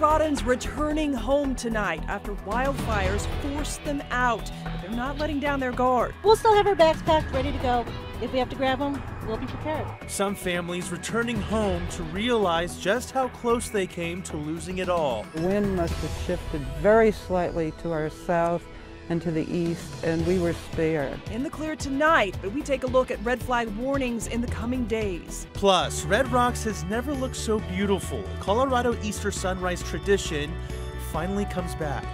Coloradans returning home tonight after wildfires forced them out. But they're not letting down their guard. We'll still have our bags packed, ready to go. If we have to grab them, we'll be prepared. Some families returning home to realize just how close they came to losing it all. The wind must have shifted very slightly to our south and to the east, and we were spared. In the clear tonight, but we take a look at red flag warnings in the coming days. Plus, Red Rocks has never looked so beautiful. Colorado Easter sunrise tradition finally comes back.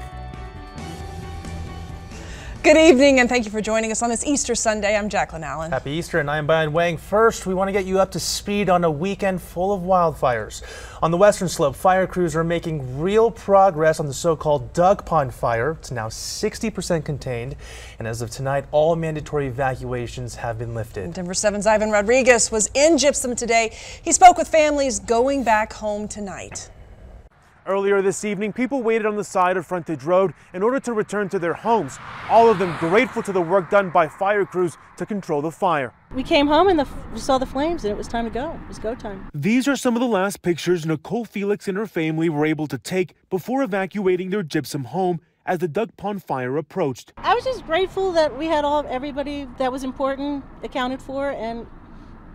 Good evening and thank you for joining us on this Easter Sunday. I'm Jacqueline Allen. Happy Easter, and I'm Brian Wang. First, we want to get you up to speed on a weekend full of wildfires. On the western slope, fire crews are making real progress on the so-called Duck Pond fire. It's now 60% contained, and as of tonight, all mandatory evacuations have been lifted. Denver 7's Ivan Rodriguez was in Gypsum today. He spoke with families going back home tonight. Earlier this evening, people waited on the side of Frontage Road in order to return to their homes, all of them grateful to the work done by fire crews to control the fire. We came home and we saw the flames and it was time to go. It was go time. These are some of the last pictures Nicole Felix and her family were able to take before evacuating their Gypsum home as the Duck Pond fire approached. I was just grateful that we had everybody that was important accounted for, and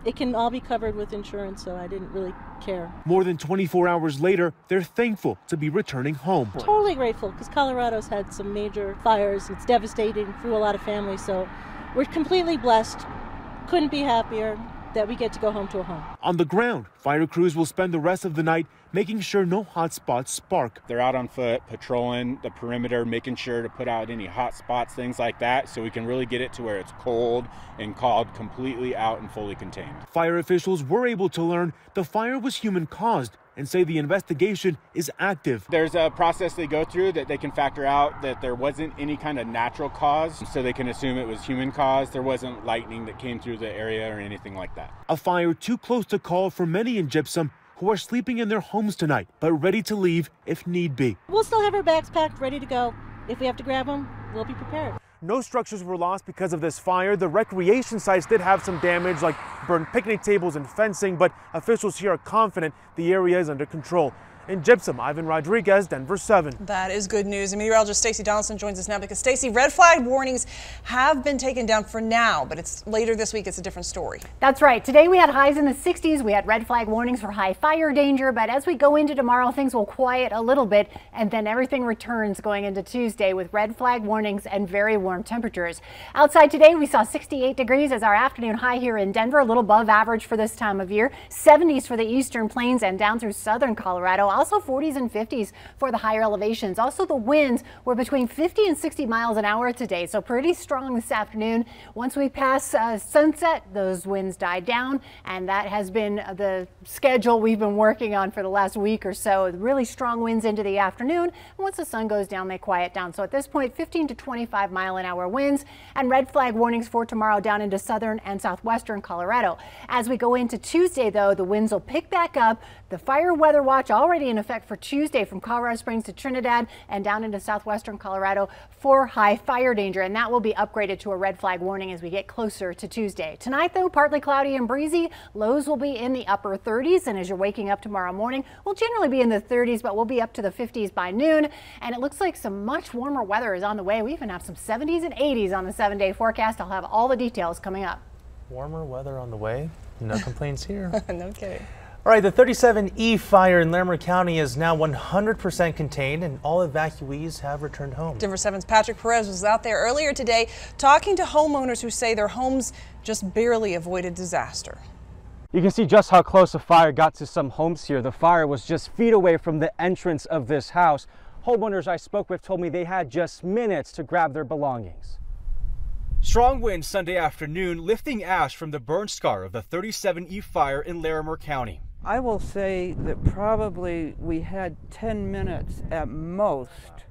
it can all be covered with insurance, so I didn't really care. More than 24 hours later, they're thankful to be returning home. Totally grateful, because Colorado's had some major fires. It's devastating through a lot of families, so we're completely blessed. Couldn't be happier that we get to go home to a home. On the ground, fire crews will spend the rest of the night making sure no hot spots spark. They're out on foot, patrolling the perimeter, making sure to put out any hot spots, things like that, so we can really get it to where it's cold and called completely out and fully contained. Fire officials were able to learn the fire was human-caused and say the investigation is active. There's a process they go through that they can factor out that there wasn't any kind of natural cause, so they can assume it was human caused. There wasn't lightning that came through the area or anything like that. A fire too close to call for many in Gypsum who are sleeping in their homes tonight, but ready to leave if need be. We'll still have our bags packed, ready to go. If we have to grab them, we'll be prepared. No structures were lost because of this fire. The recreation sites did have some damage, like burned picnic tables and fencing, but officials here are confident the area is under control. In Gypsum, Ivan Rodriguez, Denver 7. That is good news. And meteorologist Stacey Donaldson joins us now because, Stacey, red flag warnings have been taken down for now, but it's later this week. It's a different story. That's right. Today we had highs in the 60s. We had red flag warnings for high fire danger, but as we go into tomorrow, things will quiet a little bit, and then everything returns going into Tuesday with red flag warnings and very warm temperatures. Outside today, we saw 68 degrees as our afternoon high here in Denver, a little above average for this time of year. 70s for the eastern plains and down through southern Colorado. Also 40s and 50s for the higher elevations. Also, the winds were between 50 and 60 miles an hour today, so pretty strong this afternoon. Once we pass sunset, those winds died down, and that has been the schedule we've been working on for the last week or so. Really strong winds into the afternoon, and once the sun goes down, they quiet down. So at this point, 15 to 25 mile an hour winds and red flag warnings for tomorrow down into southern and southwestern Colorado. As we go into Tuesday, though, the winds will pick back up. The fire weather watch already in effect for Tuesday from Colorado Springs to Trinidad and down into southwestern Colorado for high fire danger, and that will be upgraded to a red flag warning as we get closer to Tuesday. Tonight, though, partly cloudy and breezy. Lows will be in the upper 30s, and as you're waking up tomorrow morning, we'll generally be in the 30s, but we'll be up to the 50s by noon, and it looks like some much warmer weather is on the way. We even have some 70s and 80s on the 7-day forecast. I'll have all the details coming up. Warmer weather on the way. No complaints here. No kidding. All right, the 37E fire in Larimer County is now 100% contained, and all evacuees have returned home. Denver 7's Patrick Perez was out there earlier today talking to homeowners who say their homes just barely avoided disaster. You can see just how close the fire got to some homes here. The fire was just feet away from the entrance of this house. Homeowners I spoke with told me they had just minutes to grab their belongings. Strong winds Sunday afternoon lifting ash from the burn scar of the 37E fire in Larimer County. I will say that probably we had 10 minutes at most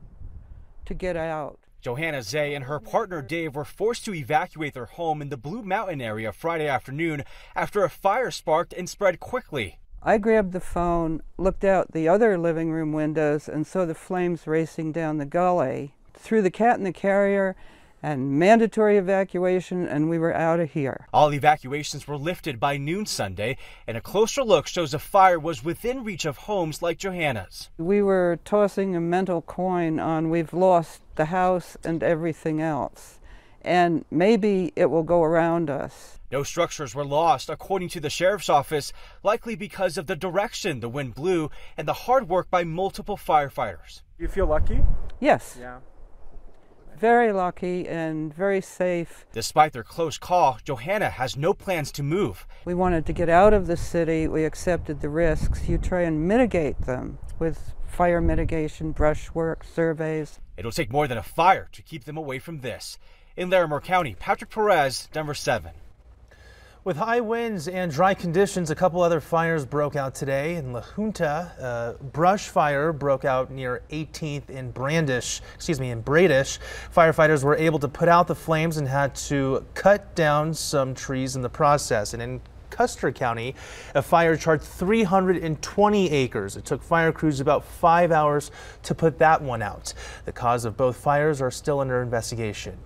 to get out. Johanna Zay and her partner Dave were forced to evacuate their home in the Blue Mountain area Friday afternoon after a fire sparked and spread quickly. I grabbed the phone, looked out the other living room windows, and saw the flames racing down the gully. Threw the cat in the carrier and mandatory evacuation, and we were out of here. All evacuations were lifted by noon Sunday, and a closer look shows a fire was within reach of homes like Johanna's. We were tossing a mental coin on we've lost the house and everything else, and maybe it will go around us. No structures were lost, according to the sheriff's office, likely because of the direction the wind blew and the hard work by multiple firefighters. Do you feel lucky? Yes. Yeah. Very lucky and very safe. Despite their close call, Johanna has no plans to move. We wanted to get out of the city. We accepted the risks. You try and mitigate them with fire mitigation, brushwork, surveys. It'll take more than a fire to keep them away from this. In Larimer County, Patrick Perez, Denver 7. With high winds and dry conditions, a couple other fires broke out today. In La Junta, a brush fire broke out near 18th in Bradish. Firefighters were able to put out the flames and had to cut down some trees in the process. And in Custer County, a fire charred 320 acres. It took fire crews about 5 hours to put that one out. The cause of both fires are still under investigation.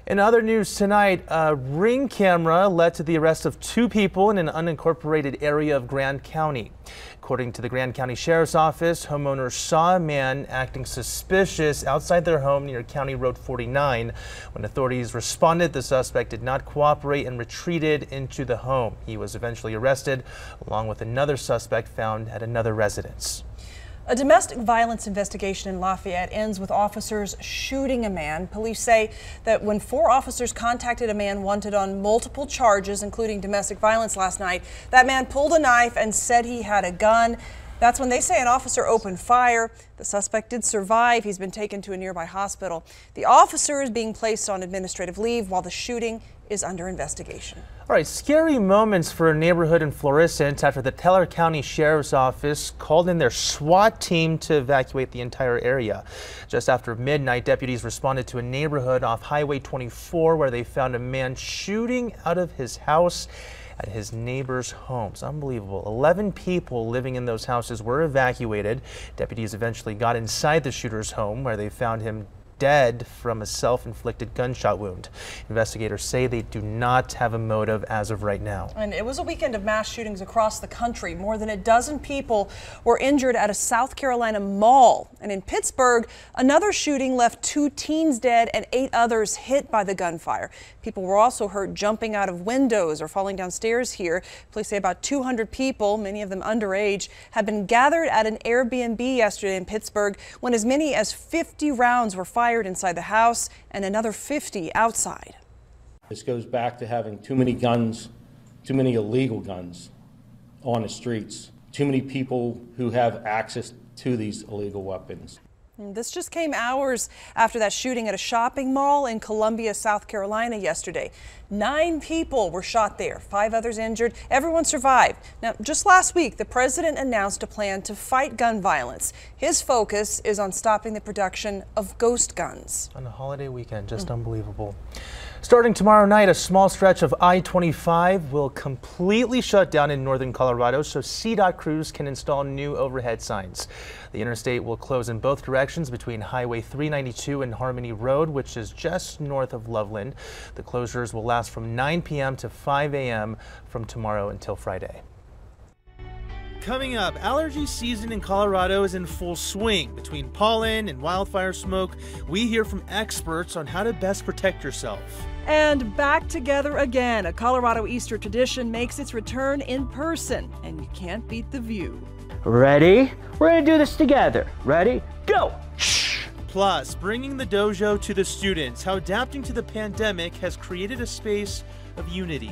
In other news tonight, a Ring camera led to the arrest of 2 people in an unincorporated area of Grand County. According to the Grand County Sheriff's Office, homeowners saw a man acting suspicious outside their home near County Road 49. When authorities responded, the suspect did not cooperate and retreated into the home. He was eventually arrested, along with another suspect found at another residence. A domestic violence investigation in Lafayette ends with officers shooting a man. Police say that when 4 officers contacted a man wanted on multiple charges, including domestic violence last night, that man pulled a knife and said he had a gun. That's when they say an officer opened fire. The suspect did survive. He's been taken to a nearby hospital. The officer is being placed on administrative leave while the shooting is under investigation. All right, scary moments for a neighborhood in Florissant after the Teller County Sheriff's Office called in their SWAT team to evacuate the entire area. Just after midnight, deputies responded to a neighborhood off Highway 24 where they found a man shooting out of his house at his neighbor's homes. Unbelievable. 11 people living in those houses were evacuated. Deputies eventually got inside the shooter's home where they found him dead from a self-inflicted gunshot wound. Investigators say they do not have a motive as of right now. And it was a weekend of mass shootings across the country. More than a dozen people were injured at a South Carolina mall. And in Pittsburgh, another shooting left 2 teens dead and 8 others hit by the gunfire. People were also hurt jumping out of windows or falling down stairs here. Police say about 200 people, many of them underage, had been gathered at an Airbnb yesterday in Pittsburgh when as many as 50 rounds were fired inside the house and another 50 outside. This goes back to having too many guns, too many illegal guns on the streets, too many people who have access to these illegal weapons. This just came hours after that shooting at a shopping mall in Columbia, South Carolina yesterday. 9 people were shot there, 5 others injured. Everyone survived. Now, just last week, the president announced a plan to fight gun violence. His focus is on stopping the production of ghost guns. On a holiday weekend, just unbelievable. Starting tomorrow night, a small stretch of I25 will completely shut down in northern Colorado so CDOT crews can install new overhead signs. The interstate will close in both directions between Highway 392 and Harmony Road, which is just north of Loveland. The closures will last from 9 p.m. to 5 a.m. from tomorrow until Friday. Coming up, allergy season in Colorado is in full swing. Between pollen and wildfire smoke, we hear from experts on how to best protect yourself. And back together again, a Colorado Easter tradition makes its return in person, and you can't beat the view. Ready? We're gonna do this together. Ready? Go! Plus, bringing the dojo to the students, how adapting to the pandemic has created a space of unity.